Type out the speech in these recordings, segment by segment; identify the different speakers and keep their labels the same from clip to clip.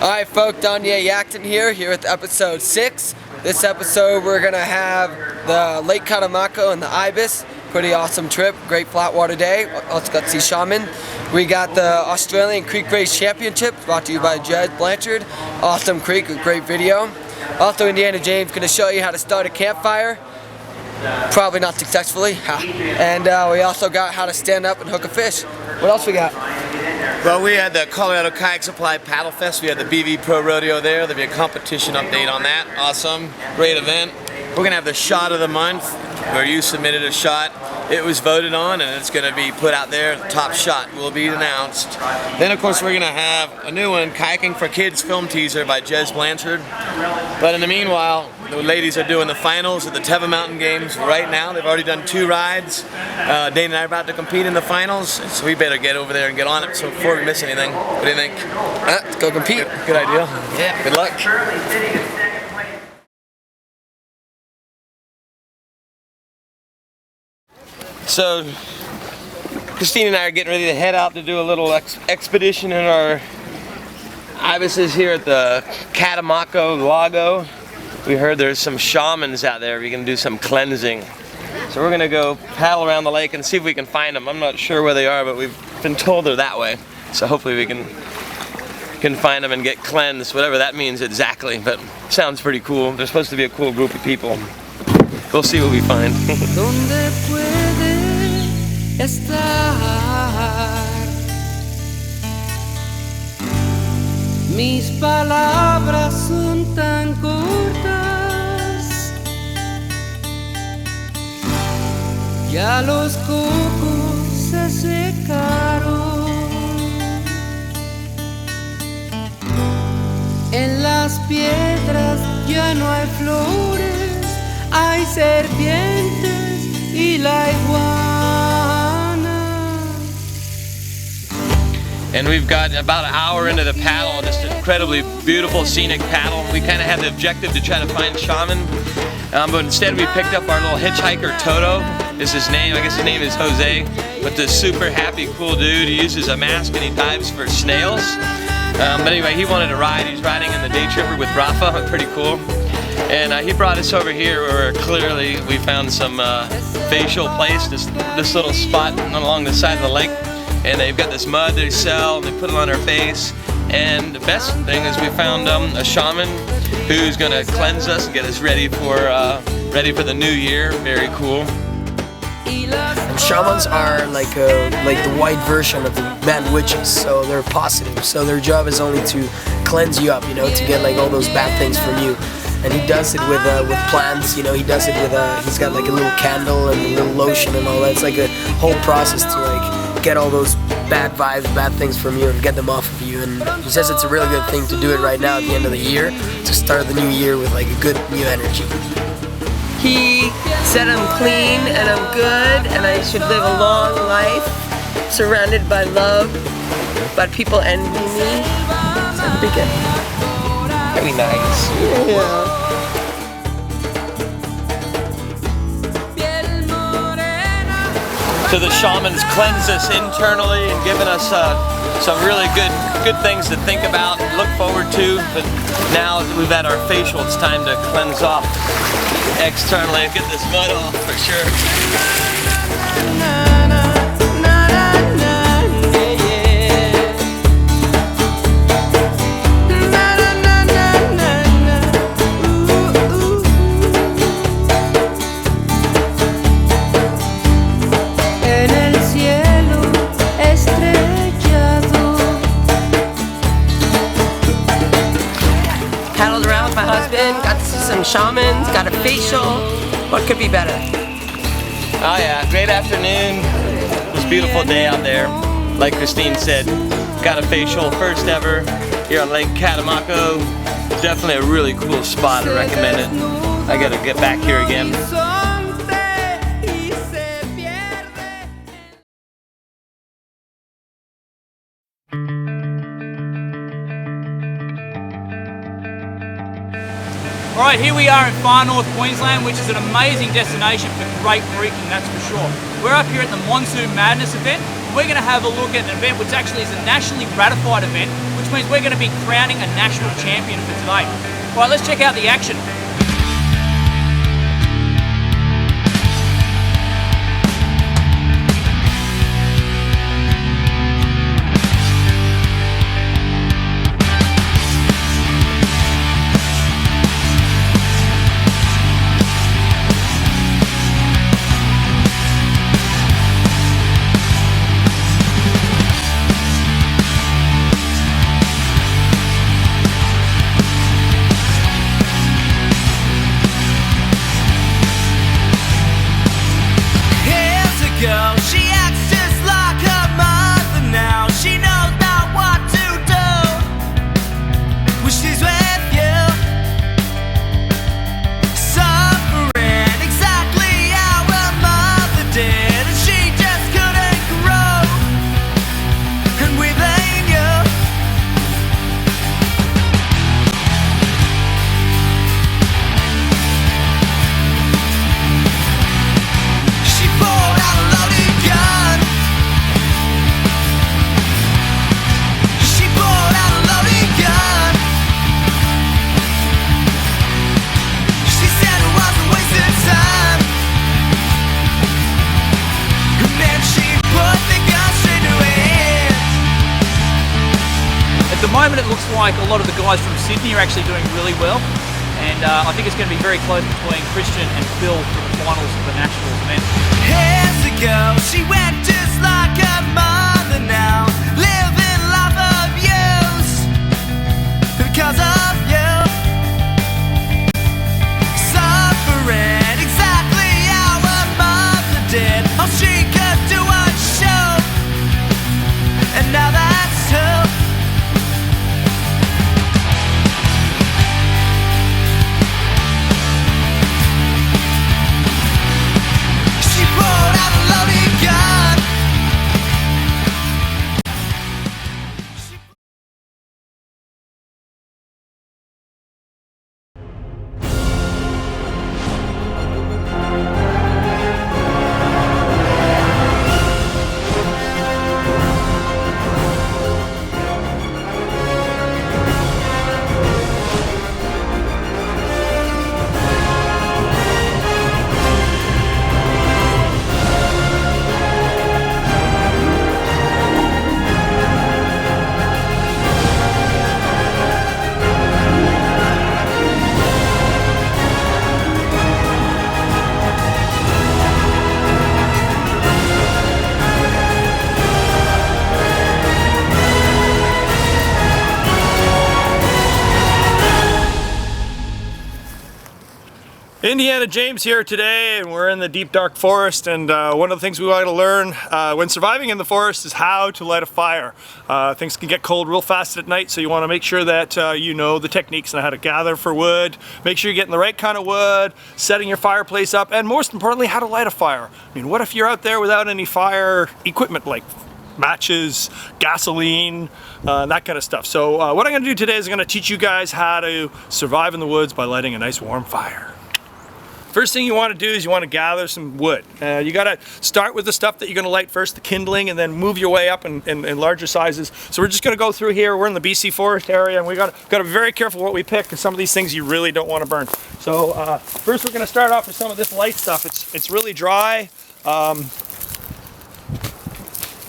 Speaker 1: Alright folks, Don Yackton here with episode 6. This episode we're going to have the Lake Catamaco and the Ibis. Pretty awesome trip, great flatwater day. Also got to see Shaman. We got the Australian Creek Race Championship brought to you by Jed Blanchard. Awesome creek, a great video. Also Indiana James going to show you how to start a campfire. Probably not successfully. And we also got how to stand up and hook a fish. What else we got?
Speaker 2: Well, we had the Colorado Kayak Supply Paddle Fest. We had the BV Pro Rodeo there. There'll be a competition update on that. Awesome. Great event. We're going to have the shot of the month where you submitted a shot. It was voted on and it's going to be put out there. The top shot will be announced. Then, of course, we're going to have a new one, Kayaking for Kids film teaser by Jez Blanchard. But in the meanwhile, the ladies are doing the finals of the Teva Mountain Games right now. They've already done 2 rides. Dana and I are about to compete in the finals, so we better get over there and get on it. So before we miss anything, what do you think?
Speaker 1: Let's go compete.
Speaker 2: Good idea.
Speaker 1: Yeah.
Speaker 2: Good luck. So, Christine and I are getting ready to head out to do a little expedition in our ibises here at the Catemaco Lago. We heard there's some shamans out there. We can do some cleansing. So we're gonna go paddle around the lake and see if we can find them. I'm not sure where they are, but we've been told they're that way. So hopefully we can find them and get cleansed, whatever that means exactly. But sounds pretty cool. They're supposed to be a cool group of people. We'll see what we find.
Speaker 3: Mis palabras son tan cortas, ya los cocos se secaron, en las piedras ya no hay flores, hay serpientes y la iguana.
Speaker 2: And we've got about an hour into the paddle, just an incredibly beautiful scenic paddle. We kind of had the objective to try to find shaman, but instead we picked up our little hitchhiker, Toto is his name. I guess his name is Jose, but this super happy, cool dude. He uses a mask and he dives for snails. But anyway, he wanted to ride. He's riding in the day tripper with Rafa, pretty cool. And he brought us over here where clearly we found some facial place, this little spot along the side of the lake. And they've got this mud they sell, and they put it on our face. And the best thing is we found a shaman who's gonna cleanse us and get us ready for the new year. Very cool.
Speaker 4: And shamans are like the white version of the bad witches, so they're positive. So their job is only to cleanse you up, you know, to get like all those bad things from you. And he does it with plants, you know. He does it with he's got like a little candle and a little lotion and all that. It's like a whole process to like get all those bad vibes, bad things from you and get them off of you. And he says it's a really good thing to do it right now at the end of the year, to start the new year with like a good new energy.
Speaker 5: He said I'm clean and I'm good and I should live a long life surrounded by love, but people envy me. So it'll be good.
Speaker 1: Very nice.
Speaker 5: Yeah.
Speaker 2: So the shamans cleanse us internally and given us some really good things to think about, look forward to. But now that we've had our facial, it's time to cleanse off externally and get this mud off for sure.
Speaker 5: Paddled around with my husband, got to see some shamans, got a facial. What could be better?
Speaker 2: Oh yeah, great afternoon. It was a beautiful day out there. Like Christine said, got a facial, first ever here on Lake Catamaco. Definitely a really cool spot, I recommend it. I gotta get back here again.
Speaker 6: Alright, here we are in far north Queensland, which is an amazing destination for great creeking, that's for sure. We're up here at the Monsoon Madness event, We're going to have a look at an event which actually is a nationally ratified event, which means we're going to be crowning a national champion for today. All right, let's check out the action.
Speaker 3: She acts just like her mother now. She knows not what to do when she's with you, suffering exactly how her mother did, and she just couldn't grow, and we blame you. She pulled out a loaded gun. She pulled out a loaded gun. She said it was a waste of time, and then she put the gun straight to her head.
Speaker 6: At the moment it looks like a lot of the guys from Sydney are actually doing really well, and I think it's going to be very close between Christian and Phil for the finals of the Nationals event.
Speaker 3: Years ago, she went just like her mother now, living life abuse because of you, suffering exactly how her mother did. All she could do was show, and now that's who. She pulled out a loaded gun.
Speaker 7: Indiana James here today, and we're in the deep dark forest, and one of the things we want to learn when surviving in the forest is how to light a fire. Things can get cold real fast at night, so you want to make sure that you know the techniques and how to gather for wood, make sure you're getting the right kind of wood, setting your fireplace up, and most importantly, how to light a fire. I mean, what if you're out there without any fire equipment like matches, gasoline, that kind of stuff. So what I'm going to do today is I'm going to teach you guys how to survive in the woods by lighting a nice warm fire. First thing you want to do is you want to gather some wood. You got to start with the stuff that you're going to light first, the kindling, and then move your way up in larger sizes. So we're just going to go through here. We're in the BC forest area, and we got to be very careful what we pick, because some of these things you really don't want to burn. So first we're going to start off with some of this light stuff. It's really dry.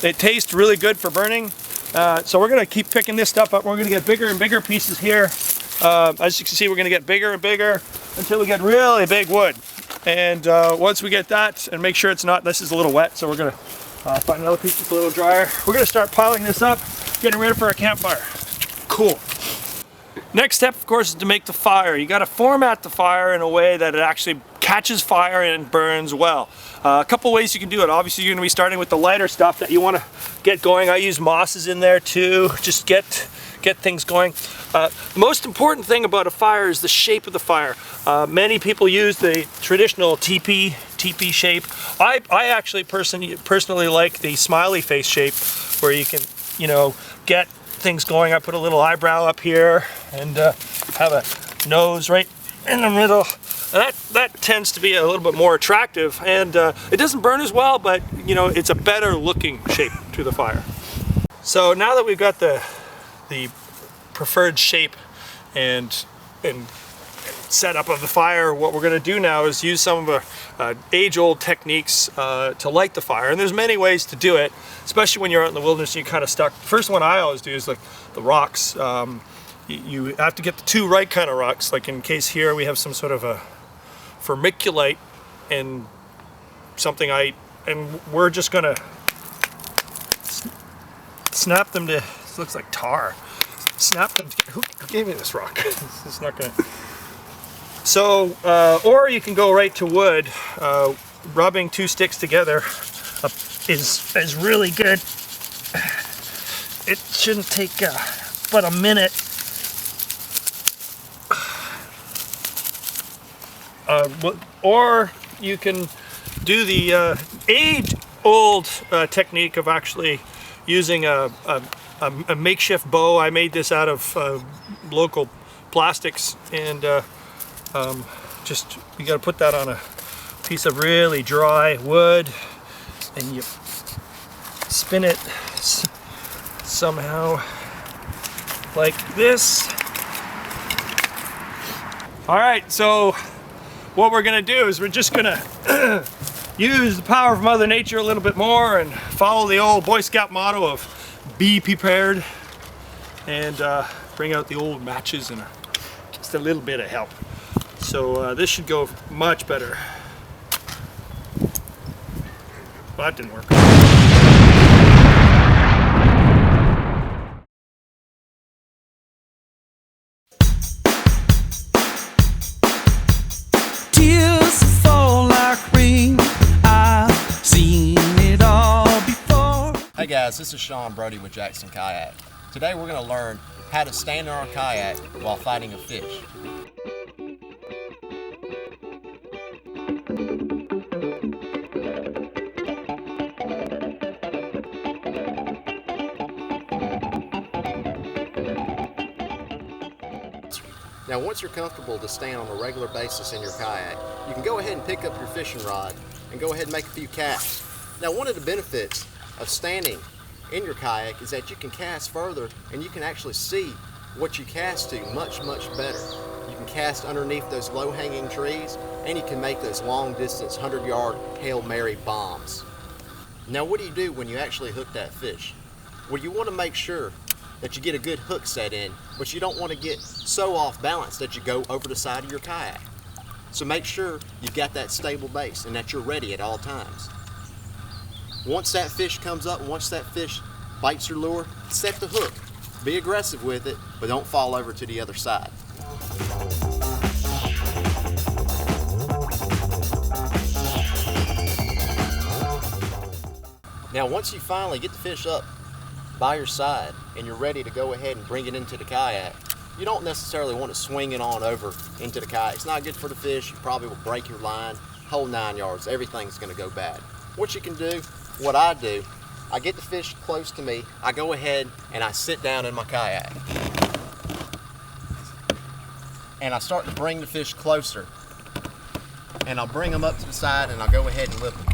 Speaker 7: It tastes really good for burning. So we're going to keep picking this stuff up. We're going to get bigger and bigger pieces here. As you can see, we're going to get bigger and bigger until we get really big wood. And once we get that, and make sure it's not, this is a little wet, so we're going to find another piece that's a little drier. We're going to start piling this up, getting ready for a campfire. Cool. Next step, of course, is to make the fire. You got to format the fire in a way that it actually catches fire and burns well. A couple ways you can do it. Obviously, you're going to be starting with the lighter stuff that you want to get going. I use mosses in there too, just get things going. The most important thing about a fire is the shape of the fire. Many people use the traditional teepee shape. I actually personally like the smiley face shape, where you can, get things going. I put a little eyebrow up here and have a nose right in the middle. That tends to be a little bit more attractive, and it doesn't burn as well, but it's a better looking shape. to the fire. So now that we've got the preferred shape and setup of the fire, what we're going to do now is use some of the age-old techniques to light the fire. And there's many ways to do it, especially when you're out in the wilderness and you're kind of stuck. The first one I always do is like the rocks. You have to get the two right kind of rocks. Like in case here we have some sort of a vermiculite and something and we're just gonna snap them to, this looks like tar. Snap them together. Who gave me this rock? It's not gonna. So, or you can go right to wood. Rubbing two sticks together is really good. It shouldn't take but a minute. Or you can do the age-old technique of actually using a makeshift bow. I made this out of local plastics, and just you got to put that on a piece of really dry wood, and you spin it somehow like this. All right, so what we're gonna do is we're just gonna use the power of Mother Nature a little bit more and follow the old Boy Scout motto of be prepared, and bring out the old matches and just a little bit of help. So this should go much better. Well, that didn't work.
Speaker 3: Tears fall like rain. I've seen it all before.
Speaker 8: Hey guys, this is Sean Brody with Jackson Kayak. Today we're going to learn how to stand in our kayak while fighting a fish. Now once you're comfortable to stand on a regular basis in your kayak, you can go ahead and pick up your fishing rod and go ahead and make a few casts. Now one of the benefits of standing in your kayak is that you can cast further and you can actually see what you cast to much better. You can cast underneath those low-hanging trees, and you can make those long-distance 100-yard Hail Mary bombs. Now what do you do when you actually hook that fish? Well, you want to make sure that you get a good hook set in, but you don't want to get so off balance that you go over the side of your kayak. So make sure you've got that stable base and that you're ready at all times. Once that fish comes up, once that fish bites your lure, set the hook. Be aggressive with it, but don't fall over to the other side. Now once you finally get the fish up by your side and you're ready to go ahead and bring it into the kayak, you don't necessarily want to swing it on over into the kayak. It's not good for the fish. You probably will break your line, whole 9 yards. Everything's going to go bad. What you can do, what I do, I get the fish close to me, I go ahead and I sit down in my kayak. And I start to bring the fish closer. And I'll bring them up to the side and I'll go ahead and lift them.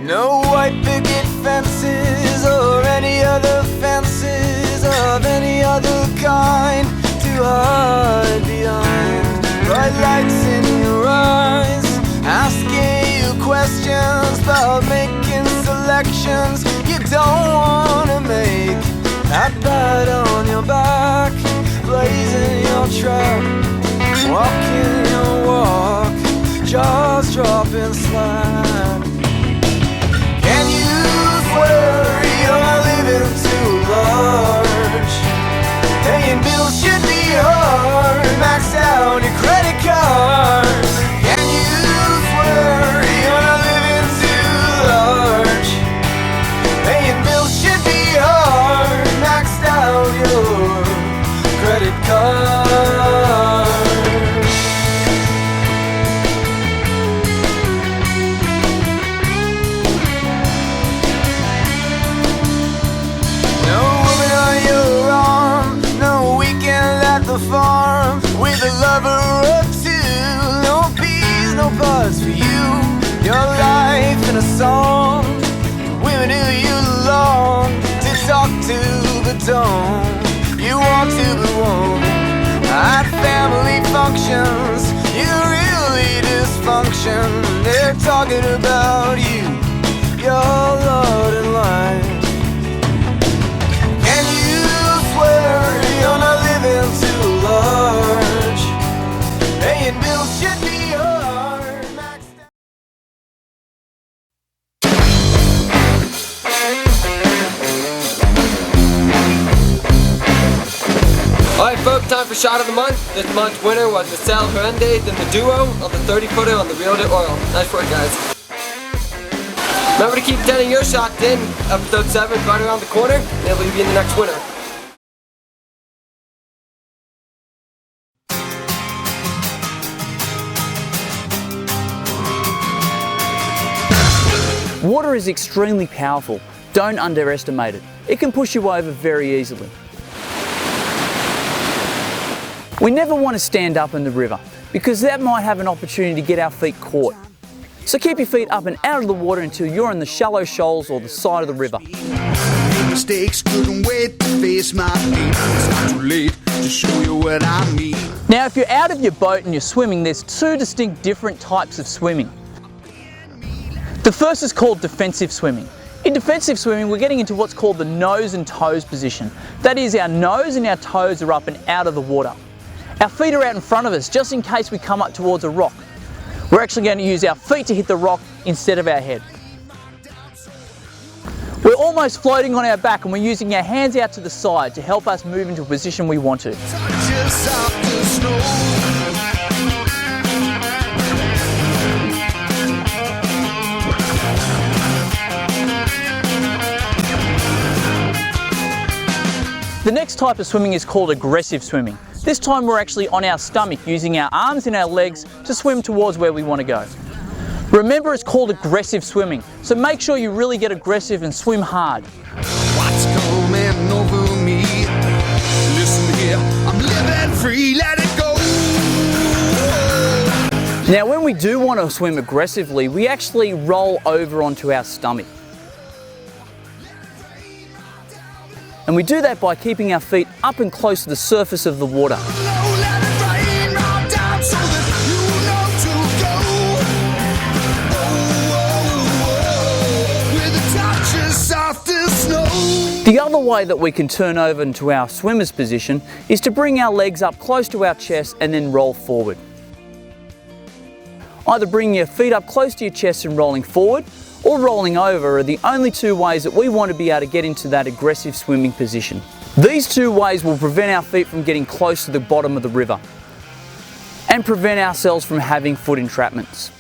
Speaker 3: No white picket fences or any other fences of any other kind to hide behind. Bright lights in your eyes, asking you questions about making selections you don't don't wanna make that bed on your back, blazing your track, walking your walk, jaws dropping slack. Can you swear you're living too large? Paying bills should be hard, max out your credit card. Can you swear you're living too large? Paying bills should be hard, maxed out your credit card. No woman on your arm, no weekend at the farm with a lover or two. No peas, no buds for you. Your life in a song. Women who you long to talk to but don't. You want to but won't. At family functions, you really dysfunction. They're talking about you, your lot in life. Can you swear you're not living too large? Paying bills should be hard. Maxed out.
Speaker 1: Alright folks, time for shot of the month. This month's winner was the Sal Hernandez and the duo of the 30-footer on the Reel to Oil. Nice work, guys. Remember to keep sending your shots in. Episode 7 is right around the corner, and it'll be in the next winner.
Speaker 9: Water is extremely powerful. Don't underestimate it. It can push you over very easily. We never want to stand up in the river because that might have an opportunity to get our feet caught. So keep your feet up and out of the water until you're in the shallow shoals or the side of the river.
Speaker 10: Mistakes couldn't wait to face my fate. It's not too late to show you what I mean.
Speaker 9: Now if you're out of your boat and you're swimming, there's two distinct different types of swimming. The first is called defensive swimming. In defensive swimming, we're getting into what's called the nose and toes position. That is, our nose and our toes are up and out of the water. Our feet are out in front of us just in case we come up towards a rock. We're actually going to use our feet to hit the rock instead of our head. We're almost floating on our back and we're using our hands out to the side to help us move into a position we want to. The next type of swimming is called aggressive swimming. This time we're actually on our stomach using our arms and our legs to swim towards where we want to go. Remember, it's called aggressive swimming, so make sure you really get aggressive and swim hard.
Speaker 10: What's coming over me? Listen here, I'm living free, let it go.
Speaker 9: Now when we do want to swim aggressively, we actually roll over onto our stomach. And we do that by keeping our feet up and close to the surface of the water. The other way that we can turn over into our swimmer's position is to bring our legs up close to our chest and then roll forward. Either bringing your feet up close to your chest and rolling forward, or rolling over are the only two ways that we want to be able to get into that aggressive swimming position. These two ways will prevent our feet from getting close to the bottom of the river and prevent ourselves from having foot entrapments.